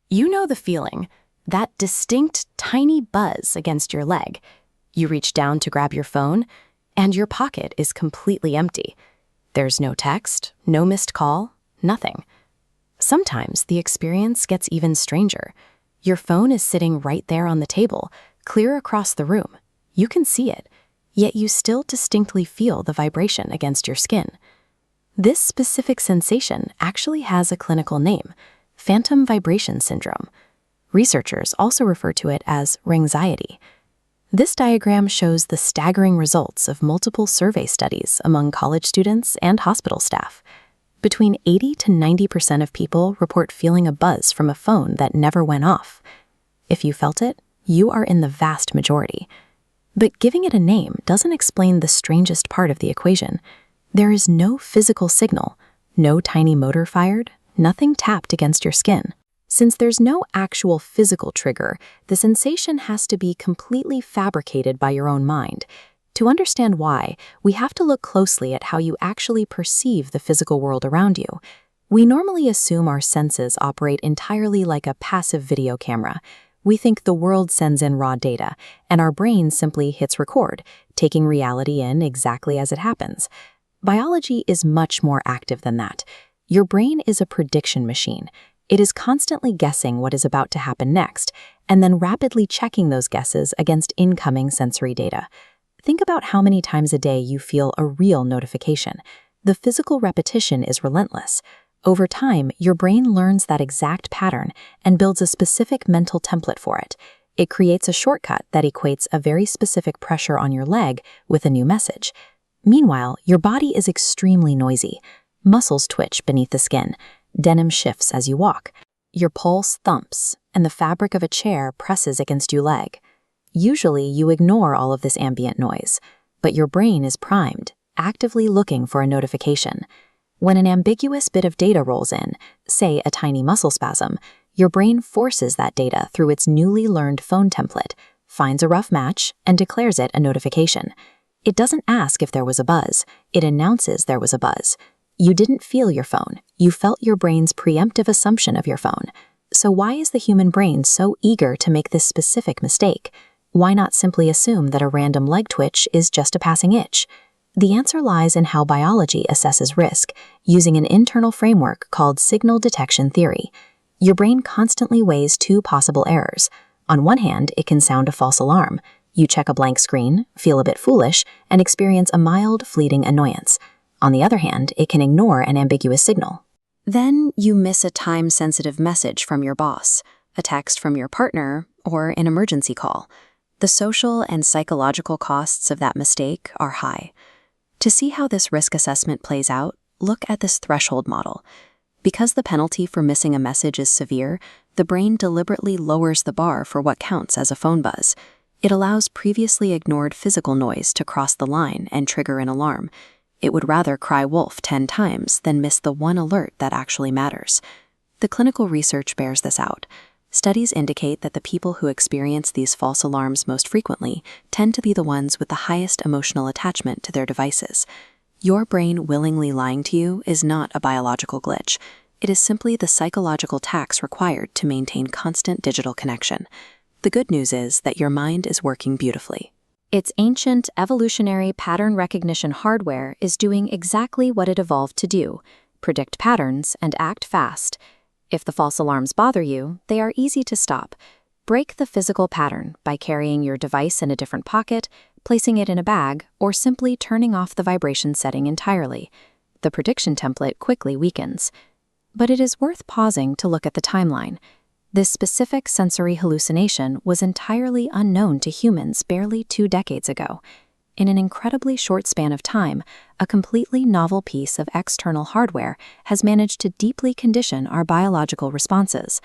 You know the feeling, that distinct, tiny buzz against your leg. You reach down to grab your phone, and your pocket is completely empty. There's no text, no missed call, nothing. Sometimes the experience gets even stranger. Your phone is sitting right there on the table, clear across the room. You can see it, yet you still distinctly feel the vibration against your skin. This specific sensation actually has a clinical name: phantom vibration syndrome. Researchers also refer to it as ringxiety. This diagram shows the staggering results of multiple survey studies among college students and hospital staff. Between 80 to 90% of people report feeling a buzz from a phone that never went off. If you felt it, you are in the vast majority. But giving it a name doesn't explain the strangest part of the equation. There is no physical signal, no tiny motor fired, nothing tapped against your skin. Since there's no actual physical trigger, the sensation has to be completely fabricated by your own mind. To understand why, we have to look closely at how you actually perceive the physical world around you. We normally assume our senses operate entirely like a passive video camera. We think the world sends in raw data, and our brain simply hits record, taking reality in exactly as it happens. Biology is much more active than that. Your brain is a prediction machine. It is constantly guessing what is about to happen next, and then rapidly checking those guesses against incoming sensory data. Think about how many times a day you feel a real notification. The physical repetition is relentless. Over time, your brain learns that exact pattern and builds a specific mental template for it. It creates a shortcut that equates a very specific pressure on your leg with a new message. Meanwhile, your body is extremely noisy. Muscles twitch beneath the skin. Denim shifts as you walk. Your pulse thumps, and the fabric of a chair presses against your leg. Usually, you ignore all of this ambient noise, but your brain is primed, actively looking for a notification. When an ambiguous bit of data rolls in, say a tiny muscle spasm, your brain forces that data through its newly learned phone template, finds a rough match, and declares it a notification. It doesn't ask if there was a buzz, it announces there was a buzz. You didn't feel your phone, you felt your brain's preemptive assumption of your phone. So why is the human brain so eager to make this specific mistake? Why not simply assume that a random leg twitch is just a passing itch? The answer lies in how biology assesses risk, using an internal framework called signal detection theory. Your brain constantly weighs two possible errors. On one hand, it can sound a false alarm. You check a blank screen, feel a bit foolish, and experience a mild, fleeting annoyance. On the other hand, it can ignore an ambiguous signal. Then you miss a time-sensitive message from your boss, a text from your partner, or an emergency call. The social and psychological costs of that mistake are high. To see how this risk assessment plays out, look at this threshold model. Because the penalty for missing a message is severe, the brain deliberately lowers the bar for what counts as a phone buzz. It allows previously ignored physical noise to cross the line and trigger an alarm. It would rather cry wolf 10 times than miss the one alert that actually matters. The clinical research bears this out. Studies indicate that the people who experience these false alarms most frequently tend to be the ones with the highest emotional attachment to their devices. Your brain willingly lying to you is not a biological glitch. It is simply the psychological tax required to maintain constant digital connection. The good news is that your mind is working beautifully. Its ancient evolutionary pattern recognition hardware is doing exactly what it evolved to do: predict patterns and act fast. If the false alarms bother you, they are easy to stop. Break the physical pattern by carrying your device in a different pocket, placing it in a bag, or simply turning off the vibration setting entirely. The prediction template quickly weakens. But it is worth pausing to look at the timeline. This specific sensory hallucination was entirely unknown to humans barely 2 decades ago. In an incredibly short span of time, a completely novel piece of external hardware has managed to deeply condition our biological responses.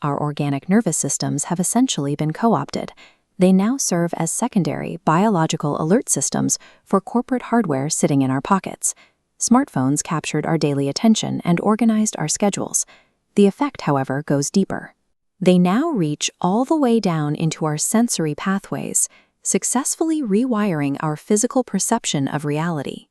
Our organic nervous systems have essentially been co-opted. They now serve as secondary biological alert systems for corporate hardware sitting in our pockets. Smartphones captured our daily attention and organized our schedules. The effect, however, goes deeper. They now reach all the way down into our sensory pathways, successfully rewiring our physical perception of reality.